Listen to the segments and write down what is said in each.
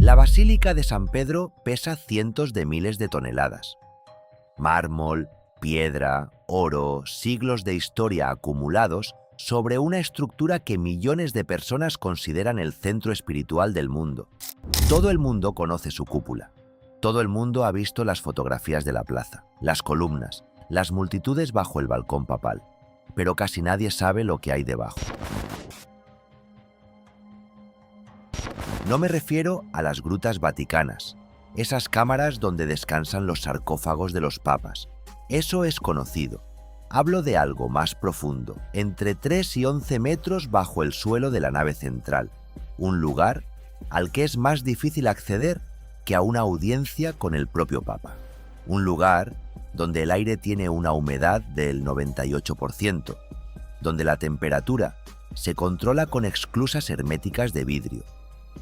La Basílica de San Pedro pesa cientos de miles de toneladas. Mármol, piedra, oro, siglos de historia acumulados sobre una estructura que millones de personas consideran el centro espiritual del mundo. Todo el mundo conoce su cúpula. Todo el mundo ha visto las fotografías de la plaza, las columnas, las multitudes bajo el balcón papal, pero casi nadie sabe lo que hay debajo. No me refiero a las grutas vaticanas, esas cámaras donde descansan los sarcófagos de los papas. Eso es conocido. Hablo de algo más profundo, entre 3 y 11 metros bajo el suelo de la nave central, un lugar al que es más difícil acceder que a una audiencia con el propio Papa. Un lugar donde el aire tiene una humedad del 98%, donde la temperatura se controla con esclusas herméticas de vidrio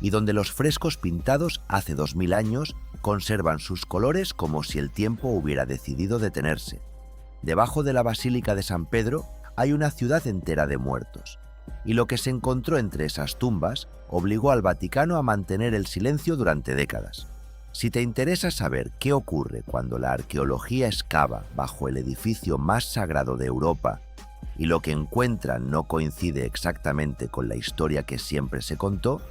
y donde los frescos pintados hace 2000 años conservan sus colores como si el tiempo hubiera decidido detenerse. Debajo de la Basílica de San Pedro hay una ciudad entera de muertos, y lo que se encontró entre esas tumbas obligó al Vaticano a mantener el silencio durante décadas. Si te interesa saber qué ocurre cuando la arqueología excava bajo el edificio más sagrado de Europa y lo que encuentran no coincide exactamente con la historia que siempre se contó,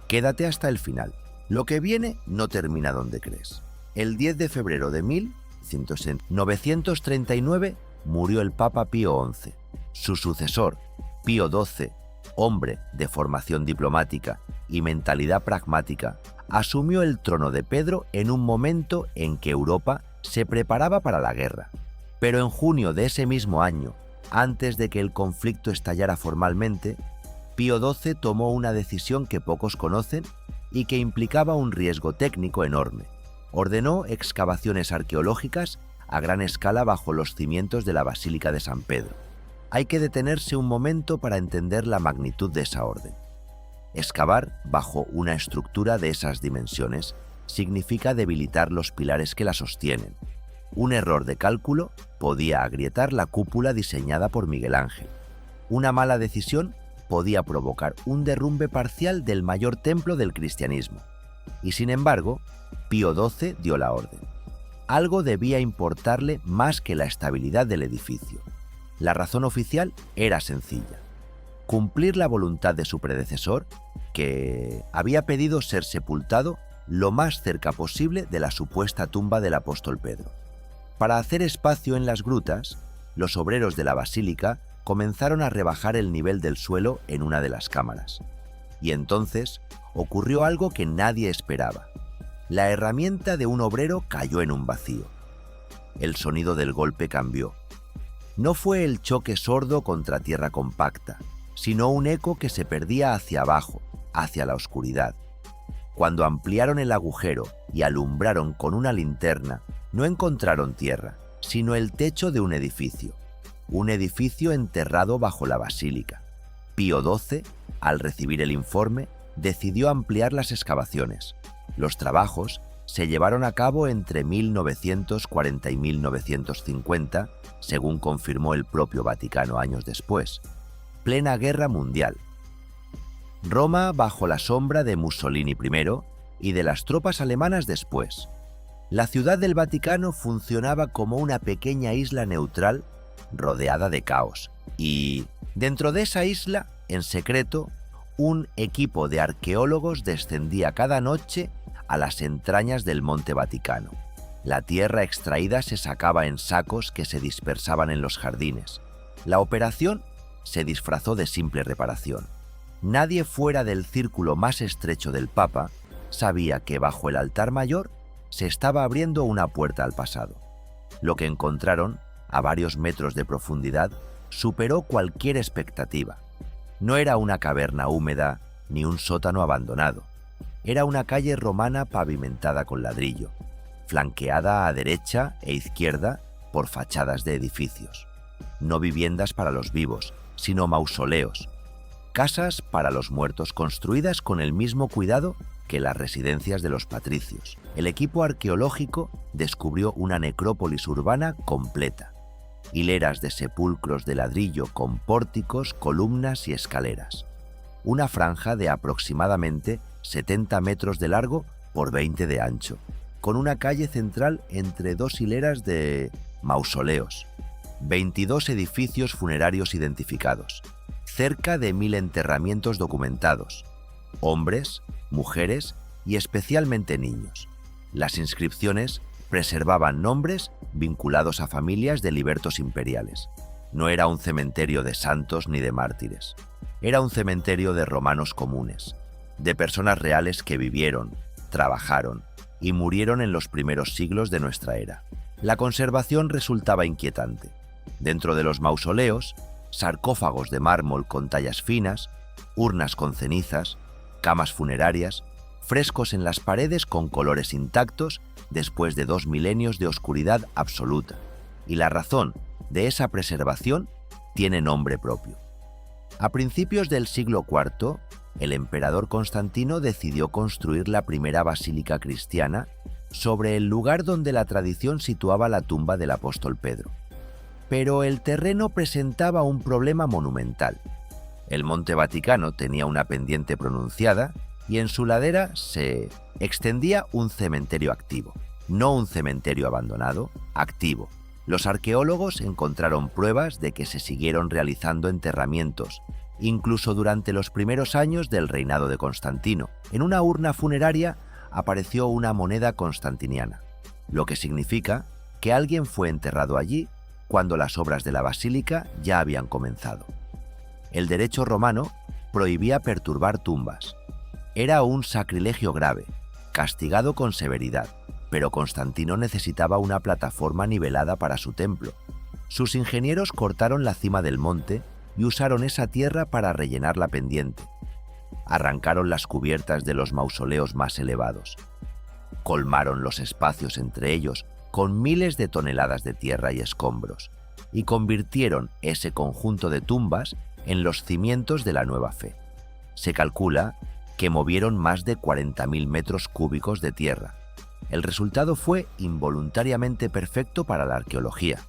quédate hasta el final. Lo que viene no termina donde crees. El 10 de febrero de 1939 murió el Papa Pío XI. Su sucesor, Pío XII, hombre de formación diplomática y mentalidad pragmática, asumió el trono de Pedro en un momento en que Europa se preparaba para la guerra. Pero en junio de ese mismo año, antes de que el conflicto estallara formalmente, Pío XII tomó una decisión que pocos conocen y que implicaba un riesgo técnico enorme. Ordenó excavaciones arqueológicas a gran escala bajo los cimientos de la Basílica de San Pedro. Hay que detenerse un momento para entender la magnitud de esa orden. Excavar bajo una estructura de esas dimensiones significa debilitar los pilares que la sostienen. Un error de cálculo podía agrietar la cúpula diseñada por Miguel Ángel. Una mala decisión podía provocar un derrumbe parcial del mayor templo del cristianismo. Y sin embargo, Pío XII dio la orden. Algo debía importarle más que la estabilidad del edificio. La razón oficial era sencilla: cumplir la voluntad de su predecesor, que había pedido ser sepultado lo más cerca posible de la supuesta tumba del apóstol Pedro. Para hacer espacio en las grutas, los obreros de la basílica comenzaron a rebajar el nivel del suelo en una de las cámaras. Y entonces ocurrió algo que nadie esperaba. La herramienta de un obrero cayó en un vacío. El sonido del golpe cambió. No fue el choque sordo contra tierra compacta, sino un eco que se perdía hacia abajo, hacia la oscuridad. Cuando ampliaron el agujero y alumbraron con una linterna, no encontraron tierra, sino el techo de un edificio enterrado bajo la basílica. Pío XII, al recibir el informe, decidió ampliar las excavaciones. Los trabajos se llevaron a cabo entre 1940 y 1950, según confirmó el propio Vaticano años después. Plena Guerra Mundial. Roma bajo la sombra de Mussolini primero y de las tropas alemanas después. La ciudad del Vaticano funcionaba como una pequeña isla neutral rodeada de caos. Y dentro de esa isla, en secreto, un equipo de arqueólogos descendía cada noche a las entrañas del Monte Vaticano. La tierra extraída se sacaba en sacos que se dispersaban en los jardines. La operación se disfrazó de simple reparación. Nadie fuera del círculo más estrecho del Papa sabía que bajo el altar mayor se estaba abriendo una puerta al pasado. Lo que encontraron, a varios metros de profundidad, superó cualquier expectativa. No era una caverna húmeda ni un sótano abandonado. Era una calle romana pavimentada con ladrillo, flanqueada a derecha e izquierda por fachadas de edificios. No viviendas para los vivos, sino mausoleos. Casas para los muertos construidas con el mismo cuidado que las residencias de los patricios. El equipo arqueológico descubrió una necrópolis urbana completa. Hileras de sepulcros de ladrillo con pórticos, columnas y escaleras. Una franja de aproximadamente 70 metros de largo por 20 de ancho, con una calle central entre dos hileras de mausoleos, 22 edificios funerarios identificados, cerca de 1000 enterramientos documentados, hombres, mujeres y especialmente niños. Las inscripciones preservaban nombres vinculados a familias de libertos imperiales. No era un cementerio de santos ni de mártires. Era un cementerio de romanos comunes, de personas reales que vivieron, trabajaron y murieron en los primeros siglos de nuestra era. La conservación resultaba inquietante. Dentro de los mausoleos, sarcófagos de mármol con tallas finas, urnas con cenizas, camas funerarias, frescos en las paredes con colores intactos después de 2 milenios de oscuridad absoluta. Y la razón de esa preservación tiene nombre propio. A principios del siglo IV, el emperador Constantino decidió construir la primera basílica cristiana sobre el lugar donde la tradición situaba la tumba del apóstol Pedro. Pero el terreno presentaba un problema monumental. El Monte Vaticano tenía una pendiente pronunciada y en su ladera se extendía un cementerio activo, no un cementerio abandonado, activo. Los arqueólogos encontraron pruebas de que se siguieron realizando enterramientos, incluso durante los primeros años del reinado de Constantino. En una urna funeraria apareció una moneda constantiniana, lo que significa que alguien fue enterrado allí cuando las obras de la basílica ya habían comenzado. El derecho romano prohibía perturbar tumbas. Era un sacrilegio grave, castigado con severidad, pero Constantino necesitaba una plataforma nivelada para su templo. Sus ingenieros cortaron la cima del monte y usaron esa tierra para rellenar la pendiente. Arrancaron las cubiertas de los mausoleos más elevados. Colmaron los espacios entre ellos con miles de toneladas de tierra y escombros, y convirtieron ese conjunto de tumbas en los cimientos de la nueva fe. Se calcula que movieron más de 40.000 metros cúbicos de tierra. El resultado fue involuntariamente perfecto para la arqueología.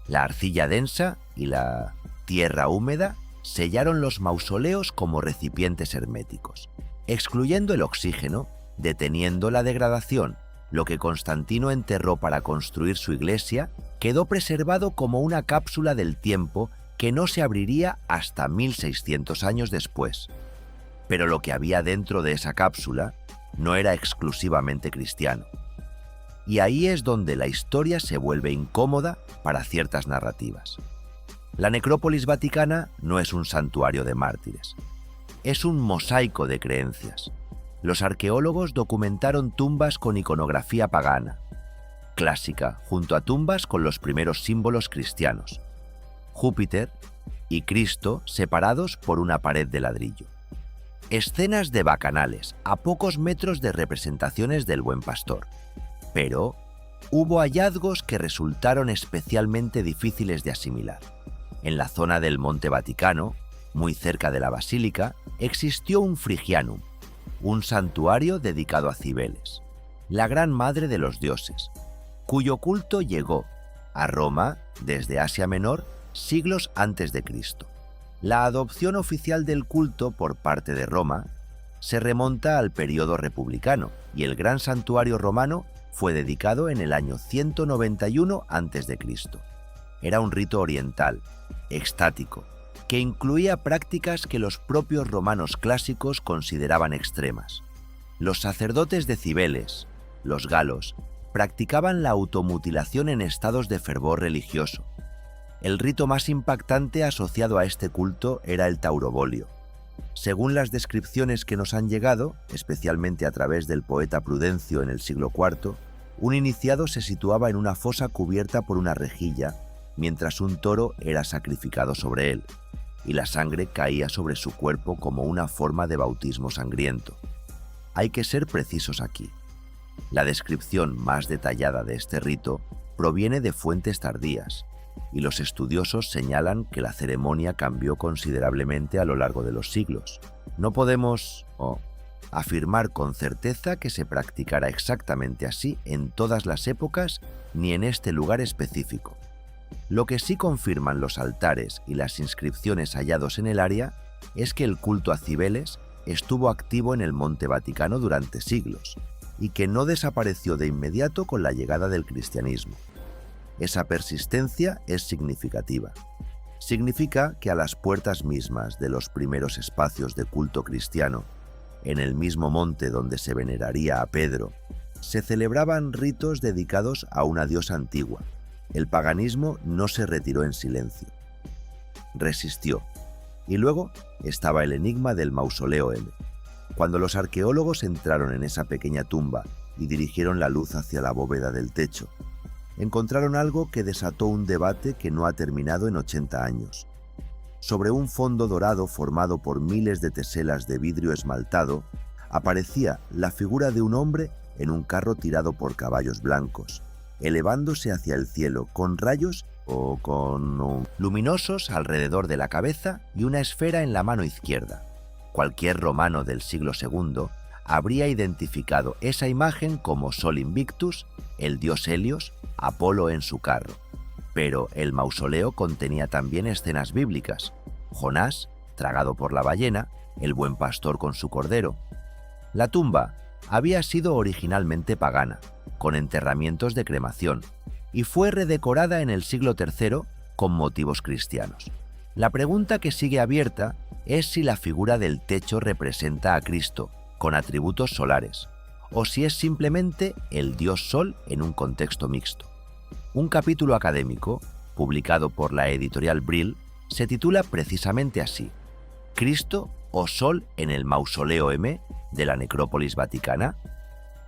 La arcilla densa y la tierra húmeda sellaron los mausoleos como recipientes herméticos, excluyendo el oxígeno, deteniendo la degradación. Lo que Constantino enterró para construir su iglesia quedó preservado como una cápsula del tiempo que no se abriría hasta 1600 años después. Pero lo que había dentro de esa cápsula no era exclusivamente cristiano. Y ahí es donde la historia se vuelve incómoda para ciertas narrativas. La necrópolis vaticana no es un santuario de mártires, es un mosaico de creencias. Los arqueólogos documentaron tumbas con iconografía pagana, clásica, junto a tumbas con los primeros símbolos cristianos, Júpiter y Cristo separados por una pared de ladrillo. Escenas de bacanales a pocos metros de representaciones del Buen Pastor. Pero hubo hallazgos que resultaron especialmente difíciles de asimilar. En la zona del Monte Vaticano, muy cerca de la basílica, existió un Phrygianum, un santuario dedicado a Cibeles, la gran madre de los dioses, cuyo culto llegó a Roma desde Asia Menor siglos antes de Cristo. La adopción oficial del culto por parte de Roma se remonta al período republicano y el gran santuario romano fue dedicado en el año 191 a.C. Era un rito oriental, extático, que incluía prácticas que los propios romanos clásicos consideraban extremas. Los sacerdotes de Cibeles, los galos, practicaban la automutilación en estados de fervor religioso. El rito más impactante asociado a este culto era el taurobolio. Según las descripciones que nos han llegado, especialmente a través del poeta Prudencio en el siglo IV, un iniciado se situaba en una fosa cubierta por una rejilla, mientras un toro era sacrificado sobre él, y la sangre caía sobre su cuerpo como una forma de bautismo sangriento. Hay que ser precisos aquí. La descripción más detallada de este rito proviene de fuentes tardías, y los estudiosos señalan que la ceremonia cambió considerablemente a lo largo de los siglos. No podemos afirmar con certeza que se practicara exactamente así en todas las épocas ni en este lugar específico. Lo que sí confirman los altares y las inscripciones hallados en el área es que el culto a Cibeles estuvo activo en el Monte Vaticano durante siglos. y que no desapareció de inmediato con la llegada del cristianismo. Esa persistencia es significativa. Significa que a las puertas mismas de los primeros espacios de culto cristiano, en el mismo monte donde se veneraría a Pedro, se celebraban ritos dedicados a una diosa antigua. El paganismo no se retiró en silencio. Resistió. Y luego estaba el enigma del mausoleo M. Cuando los arqueólogos entraron en esa pequeña tumba y dirigieron la luz hacia la bóveda del techo, encontraron algo que desató un debate que no ha terminado en 80 años. Sobre un fondo dorado formado por miles de teselas de vidrio esmaltado, aparecía la figura de un hombre en un carro tirado por caballos blancos, elevándose hacia el cielo con rayos luminosos alrededor de la cabeza y una esfera en la mano izquierda. Cualquier romano del siglo II habría identificado esa imagen como Sol Invictus, el dios Helios, Apolo en su carro. Pero el mausoleo contenía también escenas bíblicas: Jonás, tragado por la ballena, el buen pastor con su cordero. La tumba había sido originalmente pagana, con enterramientos de cremación, y fue redecorada en el siglo III con motivos cristianos. La pregunta que sigue abierta es si la figura del techo representa a Cristo, con atributos solares, o si es simplemente el dios Sol en un contexto mixto. Un capítulo académico, publicado por la editorial Brill, se titula precisamente así: ¿Cristo o Sol en el mausoleo M de la necrópolis vaticana?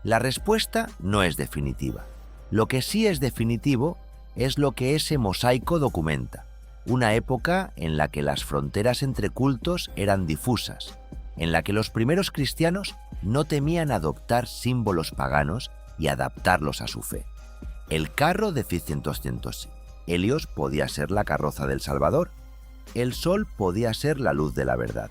La respuesta no es definitiva. Lo que sí es definitivo es lo que ese mosaico documenta: una época en la que las fronteras entre cultos eran difusas, en la que los primeros cristianos no temían adoptar símbolos paganos y adaptarlos a su fe. El carro de 500. Helios podía ser la carroza del Salvador. El sol podía ser la luz de la verdad.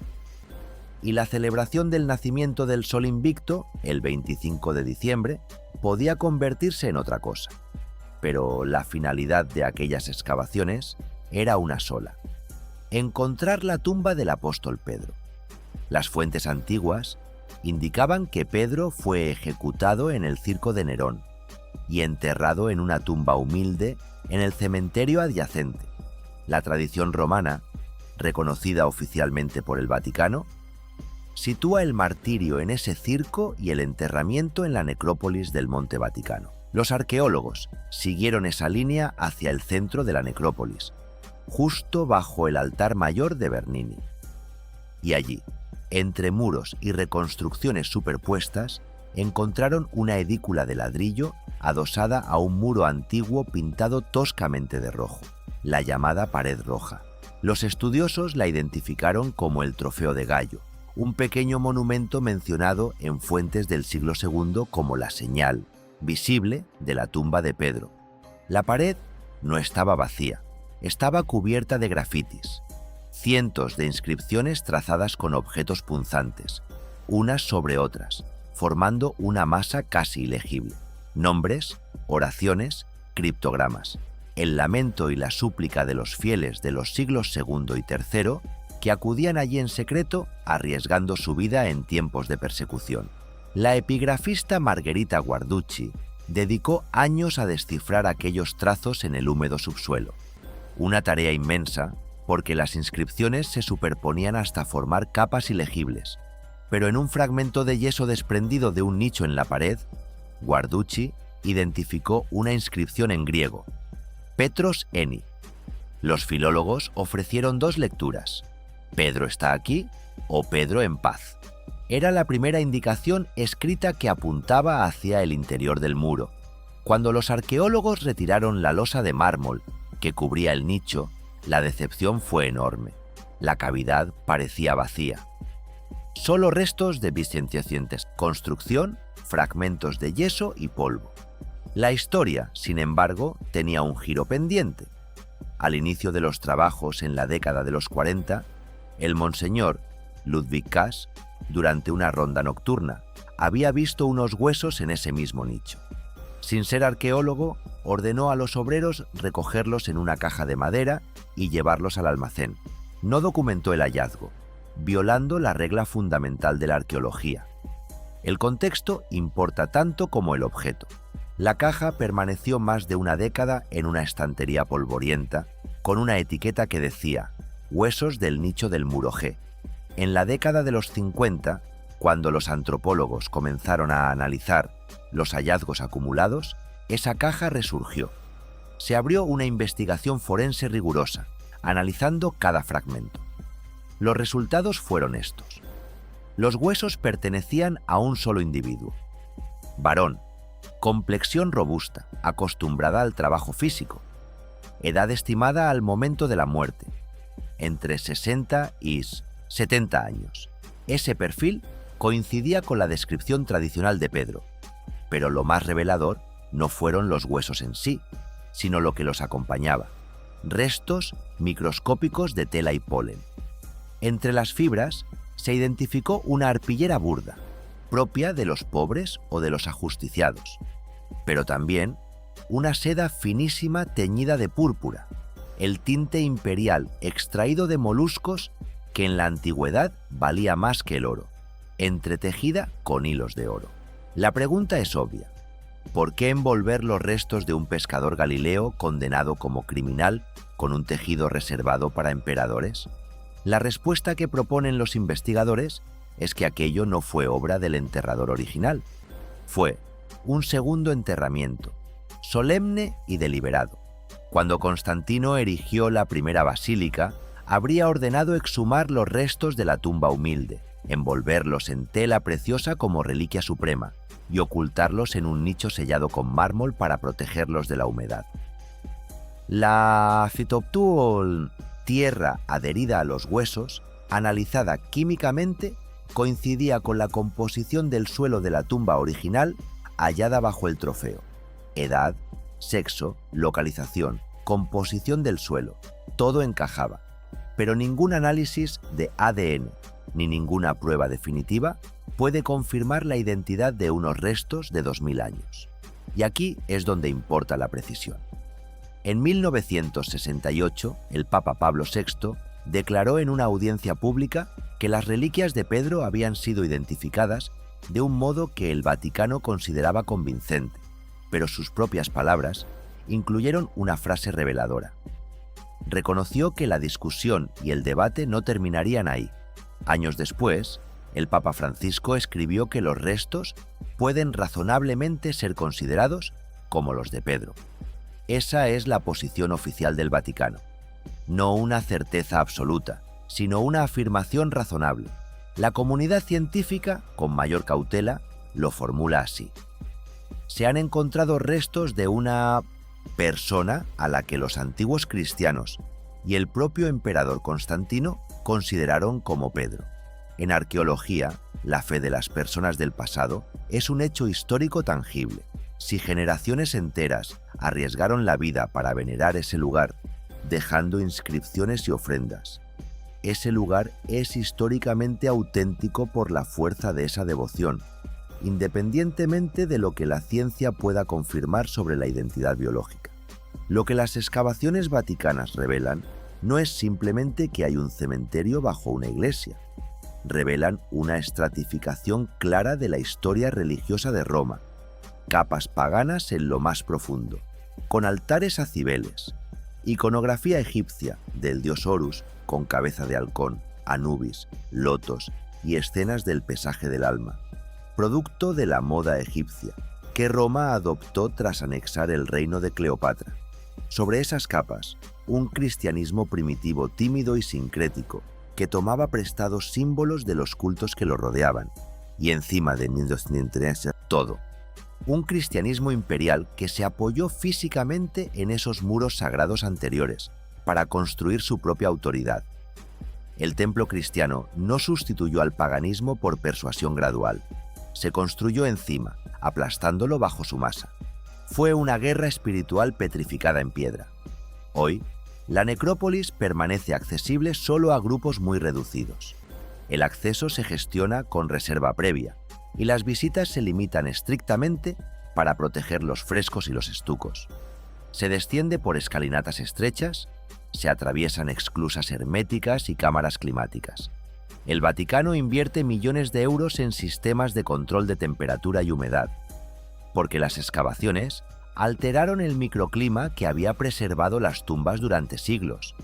Y la celebración del nacimiento del Sol Invicto, el 25 de diciembre, podía convertirse en otra cosa. Pero la finalidad de aquellas excavaciones era una sola: encontrar la tumba del apóstol Pedro. Las fuentes antiguas indicaban que Pedro fue ejecutado en el circo de Nerón y enterrado en una tumba humilde en el cementerio adyacente. La tradición romana, reconocida oficialmente por el Vaticano, sitúa el martirio en ese circo y el enterramiento en la necrópolis del Monte Vaticano. Los arqueólogos siguieron esa línea hacia el centro de la necrópolis, justo bajo el altar mayor de Bernini. Y allí, entre muros y reconstrucciones superpuestas, encontraron una edícula de ladrillo adosada a un muro antiguo pintado toscamente de rojo, la llamada pared roja. Los estudiosos la identificaron como el Trofeo de Gallo, un pequeño monumento mencionado en fuentes del siglo II como la señal visible de la tumba de Pedro. La pared no estaba vacía, estaba cubierta de grafitis, cientos de inscripciones trazadas con objetos punzantes, unas sobre otras, formando una masa casi ilegible. Nombres, oraciones, criptogramas, el lamento y la súplica de los fieles de los siglos II y III que acudían allí en secreto arriesgando su vida en tiempos de persecución. La epigrafista Margherita Guarducci dedicó años a descifrar aquellos trazos en el húmedo subsuelo. Una tarea inmensa, porque las inscripciones se superponían hasta formar capas ilegibles, pero en un fragmento de yeso desprendido de un nicho en la pared, Guarducci identificó una inscripción en griego: Petros Eni. Los filólogos ofrecieron dos lecturas: Pedro está aquí o Pedro en paz. Era la primera indicación escrita que apuntaba hacia el interior del muro. Cuando los arqueólogos retiraron la losa de mármol que cubría el nicho, la decepción fue enorme. La cavidad parecía vacía. Solo restos de bisentiocientes, construcción, fragmentos de yeso y polvo. La historia, sin embargo, tenía un giro pendiente. Al inicio de los trabajos en la década de los 40, el monseñor Ludwig Kass, durante una ronda nocturna, había visto unos huesos en ese mismo nicho. Sin ser arqueólogo, ordenó a los obreros recogerlos en una caja de madera y llevarlos al almacén. No documentó el hallazgo, violando la regla fundamental de la arqueología. El contexto importa tanto como el objeto. La caja permaneció más de una década en una estantería polvorienta, con una etiqueta que decía «Huesos del nicho del muro G». En la década de los 50, cuando los antropólogos comenzaron a analizar los hallazgos acumulados, esa caja resurgió. Se abrió una investigación forense rigurosa, analizando cada fragmento. Los resultados fueron estos. Los huesos pertenecían a un solo individuo. Varón, complexión robusta, acostumbrada al trabajo físico. Edad estimada al momento de la muerte, entre 60 y 70 años. Ese perfil coincidía con la descripción tradicional de Pedro, pero lo más revelador no fueron los huesos en sí, sino lo que los acompañaba, restos microscópicos de tela y polen. Entre las fibras se identificó una arpillera burda, propia de los pobres o de los ajusticiados, pero también una seda finísima teñida de púrpura, el tinte imperial extraído de moluscos que en la antigüedad valía más que el oro, entretejida con hilos de oro. La pregunta es obvia. ¿Por qué envolver los restos de un pescador galileo condenado como criminal con un tejido reservado para emperadores? La respuesta que proponen los investigadores es que aquello no fue obra del enterrador original. Fue un segundo enterramiento, solemne y deliberado. Cuando Constantino erigió la primera basílica, habría ordenado exhumar los restos de la tumba humilde, envolverlos en tela preciosa como reliquia suprema y ocultarlos en un nicho sellado con mármol para protegerlos de la humedad. La Phytophthol, tierra adherida a los huesos, analizada químicamente, coincidía con la composición del suelo de la tumba original hallada bajo el trofeo. Edad, sexo, localización, composición del suelo, todo encajaba, pero ningún análisis de ADN ni ninguna prueba definitiva puede confirmar la identidad de unos restos de 2000 años. Y aquí es donde importa la precisión. En 1968, el Papa Pablo VI declaró en una audiencia pública que las reliquias de Pedro habían sido identificadas de un modo que el Vaticano consideraba convincente, pero sus propias palabras incluyeron una frase reveladora. Reconoció que la discusión y el debate no terminarían ahí. Años después, el Papa Francisco escribió que los restos pueden razonablemente ser considerados como los de Pedro. Esa es la posición oficial del Vaticano. No una certeza absoluta, sino una afirmación razonable. La comunidad científica, con mayor cautela, lo formula así. Se han encontrado restos de una persona a la que los antiguos cristianos y el propio emperador Constantino consideraron como Pedro. En arqueología, la fe de las personas del pasado es un hecho histórico tangible. Si generaciones enteras arriesgaron la vida para venerar ese lugar, dejando inscripciones y ofrendas, ese lugar es históricamente auténtico por la fuerza de esa devoción, independientemente de lo que la ciencia pueda confirmar sobre la identidad biológica. Lo que las excavaciones vaticanas revelan no es simplemente que hay un cementerio bajo una iglesia. Revelan una estratificación clara de la historia religiosa de Roma, capas paganas en lo más profundo, con altares a Cibeles, iconografía egipcia del dios Horus con cabeza de halcón, Anubis, lotos y escenas del pesaje del alma, producto de la moda egipcia, que Roma adoptó tras anexar el reino de Cleopatra. Sobre esas capas, un cristianismo primitivo tímido y sincrético, que tomaba prestados símbolos de los cultos que lo rodeaban, y encima de todo. Un cristianismo imperial que se apoyó físicamente en esos muros sagrados anteriores para construir su propia autoridad. El templo cristiano no sustituyó al paganismo por persuasión gradual. Se construyó encima, aplastándolo bajo su masa. Fue una guerra espiritual petrificada en piedra. Hoy, la necrópolis permanece accesible solo a grupos muy reducidos. El acceso se gestiona con reserva previa, y las visitas se limitan estrictamente para proteger los frescos y los estucos. Se desciende por escalinatas estrechas, se atraviesan esclusas herméticas y cámaras climáticas. El Vaticano invierte millones de euros en sistemas de control de temperatura y humedad, porque las excavaciones alteraron el microclima que había preservado las tumbas durante siglos.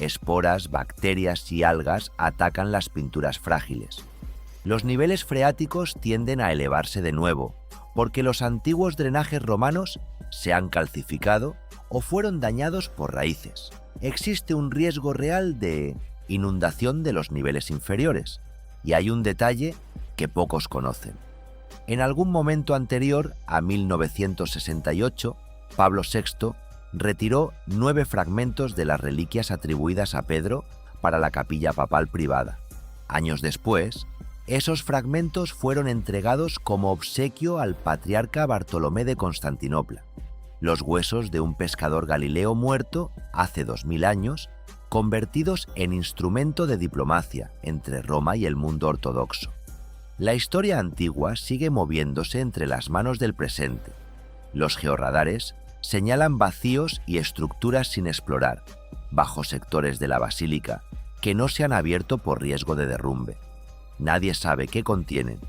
Esporas, bacterias y algas atacan las pinturas frágiles. Los niveles freáticos tienden a elevarse de nuevo, porque los antiguos drenajes romanos se han calcificado o fueron dañados por raíces. Existe un riesgo real de inundación de los niveles inferiores, y hay un detalle que pocos conocen. En algún momento anterior a 1968, Pablo VI retiró 9 fragmentos de las reliquias atribuidas a Pedro para la capilla papal privada. Años después, esos fragmentos fueron entregados como obsequio al patriarca Bartolomé de Constantinopla, los huesos de un pescador galileo muerto hace 2000 años, convertidos en instrumento de diplomacia entre Roma y el mundo ortodoxo. La historia antigua sigue moviéndose entre las manos del presente. Los georradares señalan vacíos y estructuras sin explorar, bajo sectores de la basílica, que no se han abierto por riesgo de derrumbe. Nadie sabe qué contienen.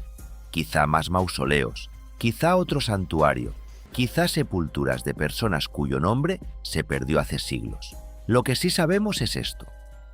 Quizá más mausoleos, quizá otro santuario, quizá sepulturas de personas cuyo nombre se perdió hace siglos. Lo que sí sabemos es esto: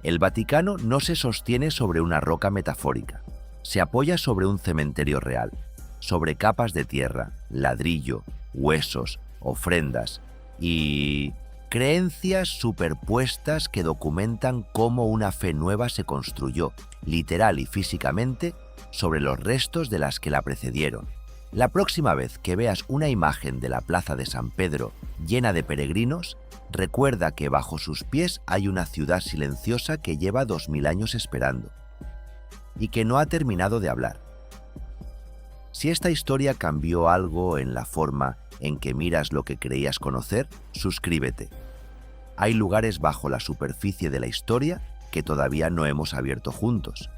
el Vaticano no se sostiene sobre una roca metafórica, se apoya sobre un cementerio real, sobre capas de tierra, ladrillo, huesos, ofrendas y creencias superpuestas que documentan cómo una fe nueva se construyó, literal y físicamente, sobre los restos de las que la precedieron. La próxima vez que veas una imagen de la plaza de San Pedro llena de peregrinos, recuerda que bajo sus pies hay una ciudad silenciosa que lleva 2000 años esperando y que no ha terminado de hablar. Si esta historia cambió algo en la forma en que miras lo que creías conocer, suscríbete. Hay lugares bajo la superficie de la historia que todavía no hemos abierto juntos.